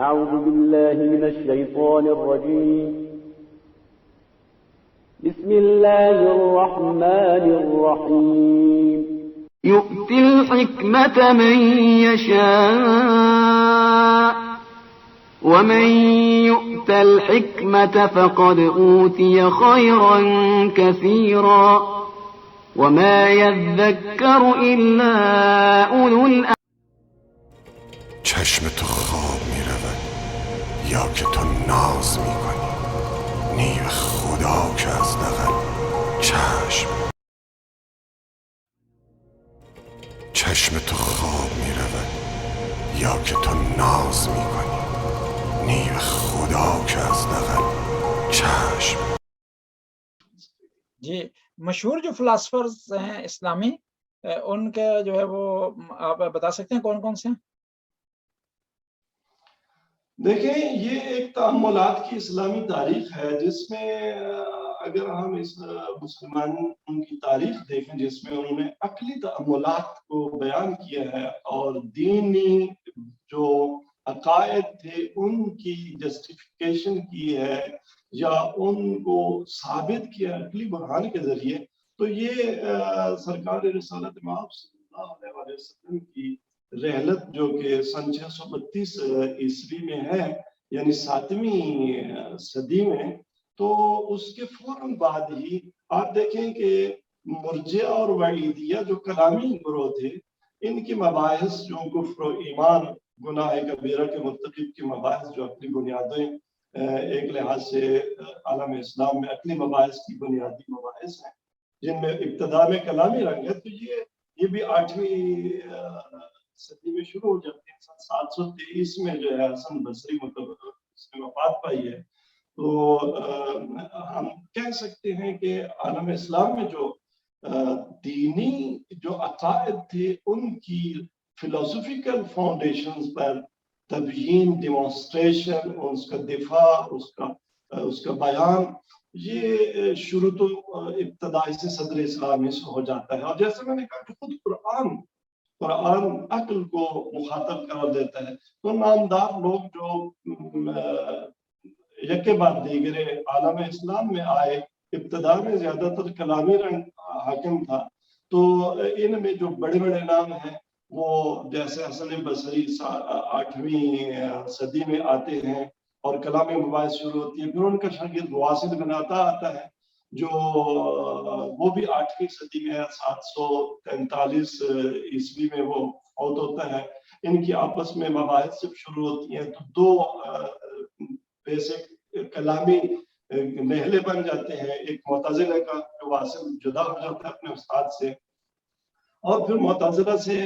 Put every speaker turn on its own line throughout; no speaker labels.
أعوذ بالله من الشيطان الرجيم بسم الله الرحمن الرحيم
يؤتي الحكمة من يشاء ومن يؤت الحكمة فقد أوتي خيرا كثيرا وما يذكر إلا أولو الألباب.
چشم تو خواب می رود یا که تو ناز می کنی، نیو خدا که از دغل چشم تو خواب می رود یا که تو ناز می کنی، نیو خدا که از دغل چشم.
جی مشہور جو فلاسفرز ہیں اسلامی ان کے جو ہے وہ آپ بتا سکتے ہیں کون کون سے ہیں؟
دیکھیں یہ ایک تأملات کی اسلامی تاریخ ہے جس میں اگر ہم اس مسلمان ان کی تاریخ دیکھیں جس میں انہوں نے عقلی تأملات کو بیان کیا ہے اور دینی جو عقائد تھے ان کی جسٹیفیکیشن کی ہے یا ان کو ثابت کیا عقلی برہان کے ذریعے، تو یہ سرکار رسالت مآب صلی اللہ علیہ وسلم کی رحلت جو کہ سن 632 عیسوی میں ہے یعنی 7ویں صدی میں، تو اس کے فوراً بعد ہی آپ دیکھیں کہ مرجئہ اور وعیدیہ جو کلامی گروہ تھے ان کی مباحث جو کفر و ایمان گناہ کبیرہ کے مرتکب کی مباحث جو عقلی بنیادیں ایک لحاظ سے عالم اسلام میں عقلی مباحث کی بنیادی مباحث ہیں جن میں ابتدا میں کلامی رنگ ہے، تو یہ بھی 8ویں صدی میں شروع ہو جاتی ہے۔ سن 723 میں جو ہے حسن بصری اس نے وفات پائی ہے، تو ہم کہہ سکتے ہیں کہ عالم اسلام میں جو دینی جو عقائد تھے ان کی فلسفیکل فاؤنڈیشنز پر تبیین، ڈیمانسٹریشن، اس کا دفاع، اس کا بیان، یہ شروع تو ابتدائی سے صدر اسلامی سے ہو جاتا ہے۔ اور جیسے میں نے کہا کہ خود قرآن عقل کو مخاطب قرار دیتا ہے، تو نامدار لوگ جو یکے بعد دیگرے عالم اسلام میں آئے، ابتدا میں زیادہ تر کلامی رنگ حاکم تھا، تو ان میں جو بڑے بڑے نام ہیں وہ جیسے حسن بصری 8ویں صدی میں آتے ہیں اور کلامی مباحث شروع ہوتی ہے۔ پھر ان کا شاگرد واصل بن عطا آتا ہے جو وہ بھی 8ویں صدی میں 743 عیسوی میں وہ فوت ہوتا ہے۔ ان کی آپس میں مباحث جب شروع ہوتی ہیں تو دو بیسک کلامی نہلے بن جاتے ہیں، ایک معتزلہ کا جو واصل جدا ہو جاتا ہے اپنے استاد سے، اور پھر معتزلہ سے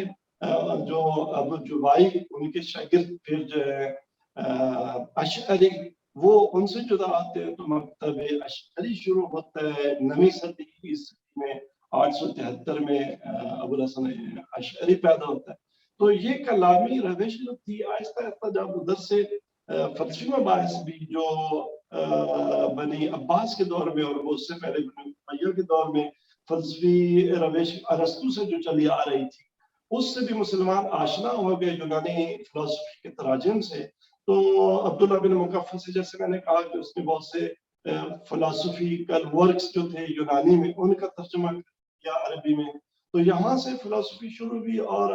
جو ابو جبائی ان کے شاگرد پھر جو ہے اشعری وہ ان سے جدا آتے ہیں، تو مکتب اشعری شروع ہوتا ہے 9ویں صدی عیسوی میں 873 میں ابو الحسن اشعری پیدا ہوتا ہے۔ تو یہ کلامی روش جو تھی آہستہ آہستہ جب ادھر سے فلسفی مباحث بھی جو بنی عباس کے دور میں اور اس سے پہلے بنی امیہ کے دور میں فلسفی روش ارسطو سے جو چلی آ رہی تھی اس سے بھی مسلمان آشنا ہو گئے یونانی فلسفی کے تراجم سے۔ تو عبداللہ بن مقفع سے جیسے میں نے کہا کہ اس نے بہت سے فلسفیکل ورکس جو تھے یونانی میں ان کا ترجمہ کیا عربی میں، تو یہاں سے فلسفی شروع ہوئی۔ اور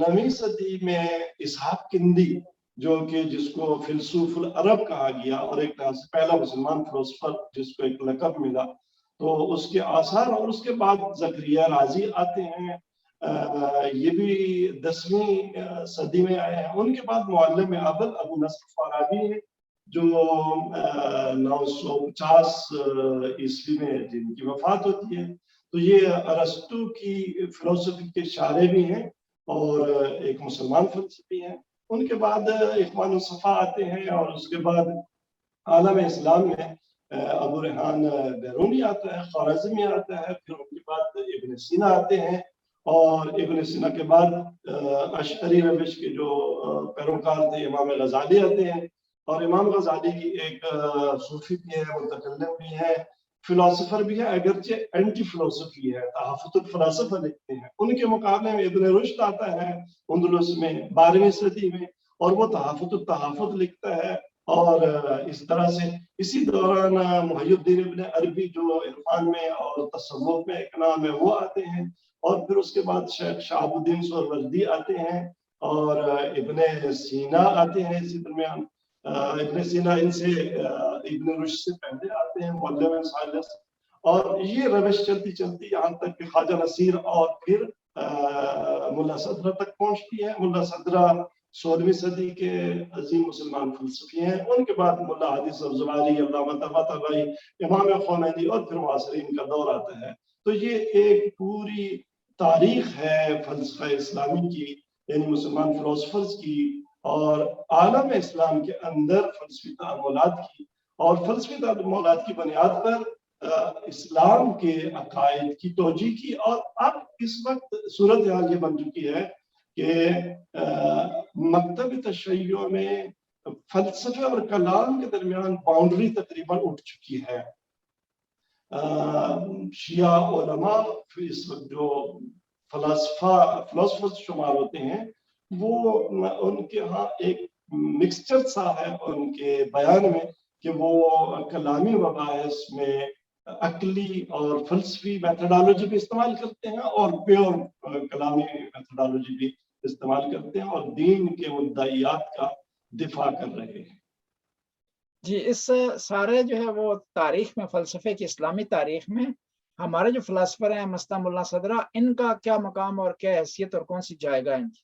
9ویں صدی میں اسحاق کندی جو کہ جس کو فیلسوف العرب کہا گیا اور ایک پہلا مسلمان فلسفر جس کو ایک لقب ملا، تو اس کے آثار، اور اس کے بعد زکریا رازی آتے ہیں، یہ بھی 10ویں صدی میں آئے ہیں۔ ان کے بعد معلم ابل ابو نصر فارابی ہیں جو 950 عیسوی میں جن کی وفات ہوتی ہے، تو یہ ارسطو کی فلسفی کے شارح بھی ہیں اور ایک مسلمان فلسفی ہیں۔ ان کے بعد اخوان الصفا آتے ہیں، اور اس کے بعد عالم اسلام میں ابو ریحان بیرونی آتا ہے، خوارزمی آتا ہے، پھر ان کے بعد ابن سینا آتے ہیں، اور ابن سینا کے بعد اشعری روش کے جو پیروکار تھے امام غزالی آتے ہیں، اور امام غزالی ایک صوفی بھی ہے، متکلم بھی ہے، فلاسفر بھی ہے، اگرچہ اینٹی فلسفی ہے، تحفظ الفلاسفہ لکھتے ہیں. ان کے مقابلے میں ابن رشد آتا ہے اندلس میں 12ویں صدی میں، اور وہ تحفظ التحفظ لکھتا ہے. اور اس طرح سے اسی دوران محی الدین ابن عربی جو عرفان میں اور تصوف میں ایک نام ہے وہ آتے ہیں. اور پھر اس کے بعد شیخ شہاب الدین سہروردی آتے ہیں، اور ابن سینا آتے ہیں اسی درمیان. ابن سینا ان سے ابن رشد سے پہلے آتے ہیں، معلم ثالث. اور یہ روش چلتی چلتی یہاں تک کہ خواجہ نصیر اور پھر ملا صدرہ تک پہنچتی ہے. ملا صدرہ 16ویں صدی کے عظیم مسلمان فلسفی ہیں. ان کے بعد ملا حدیث الزباری، علامہ طباطبائی، امام خمینی، اور پھر معاصرین کا دور آتا ہے. تو یہ ایک پوری تاریخ ہے فلسفہ اسلامی کی، یعنی مسلمان فلاسفرز کی، اور عالم اسلام کے اندر فلسفی تأملات کی. اور فلسفی تأملات کی بنیاد پر اسلام کے عقائد کی توجیہ کی. اور اب اس وقت صورتحال یہ بن چکی ہے کہ مکتب تشیع میں فلسفے اور کلام کے درمیان باؤنڈری تقریباً اٹھ چکی ہے. شیعہ علماء اس وقت جو فلاسفرز شمار ہوتے ہیں، وہ ان کے ہاں ایک مکسچر سا ہے ان کے بیان میں کہ وہ کلامی مباحث میں عقلی اور فلسفی میتھڈالوجی بھی استعمال کرتے ہیں، اور پیور کلامی میتھڈالوجی بھی استعمال کرتے ہیں، اور دین کے مدعیات کا دفاع کر رہے ہیں.
جی، اس سارے جو ہے وہ تاریخ میں، فلسفے کی اسلامی تاریخ میں ہمارے جو فلاسفر ہیں مثلا ملا صدرہ، ان کا کیا مقام اور کیا حیثیت اور کون سی جائے گا ان کی؟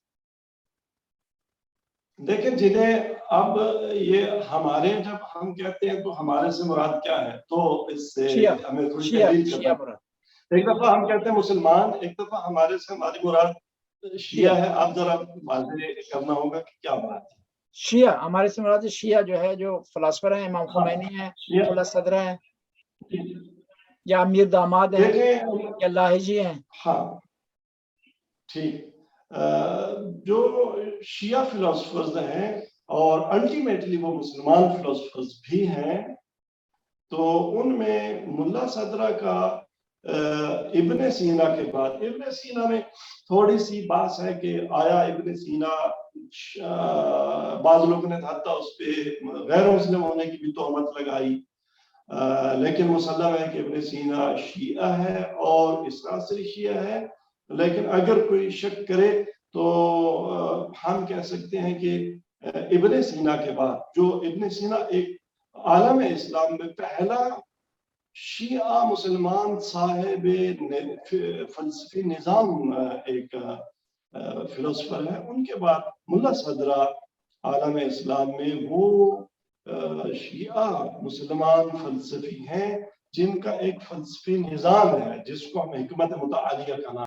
دیکھیں جنہیں اب یہ ہمارے جب ہم کہتے ہیں تو ہمارے سے مراد کیا ہے، تو اس سے ہمیں تھوڑی تحلیل کرنا. ایک دفعہ ہم کہتے ہیں مسلمان، ایک دفعہ ہمارے سے ہماری مراد شیعہ ہے. آپ ذرا واضح کرنا ہوگا کہ کیا بات ہے.
شیعہ ہمارے سے مراد شیعہ جو ہے، جو فلاسفر ہیں، امام خمینی ہیں، ملا صدرہ ہیں، یا امیر داماد ہیں، یا لاہجی ہیں.
ہاں ٹھیک. جو شیعہ فلاسفرز ہیں اور الٹیمیٹلی وہ مسلمان فلاسفرز بھی ہیں، تو ان میں ملا صدرہ کا ابن سینا کے بعد، ابن سینا میں تھوڑی سی بات ہے کہ آیا ابن سینا، بعض لوگوں نے حتیٰ اس پہ غیر مسلم ہونے کی بھی تہمت لگائی، لیکن مسلم ہے کہ ابن سینا شیعہ ہے اور اسرائیلی شیعہ ہے. لیکن اگر کوئی شک کرے تو ہم کہہ سکتے ہیں کہ ابن سینا کے بعد، جو ابن سینا ایک عالم اسلام میں پہلا شیعہ مسلمان صاحب فلسفی نظام ایک فلسفر ہے، ان کے بعد ملا صدرہ عالم اسلام میں وہ شیعہ مسلمان فلسفی ہیں جن کا ایک فلسفی نظام ہے جس کو ہم حکمت متعالیہ کا نام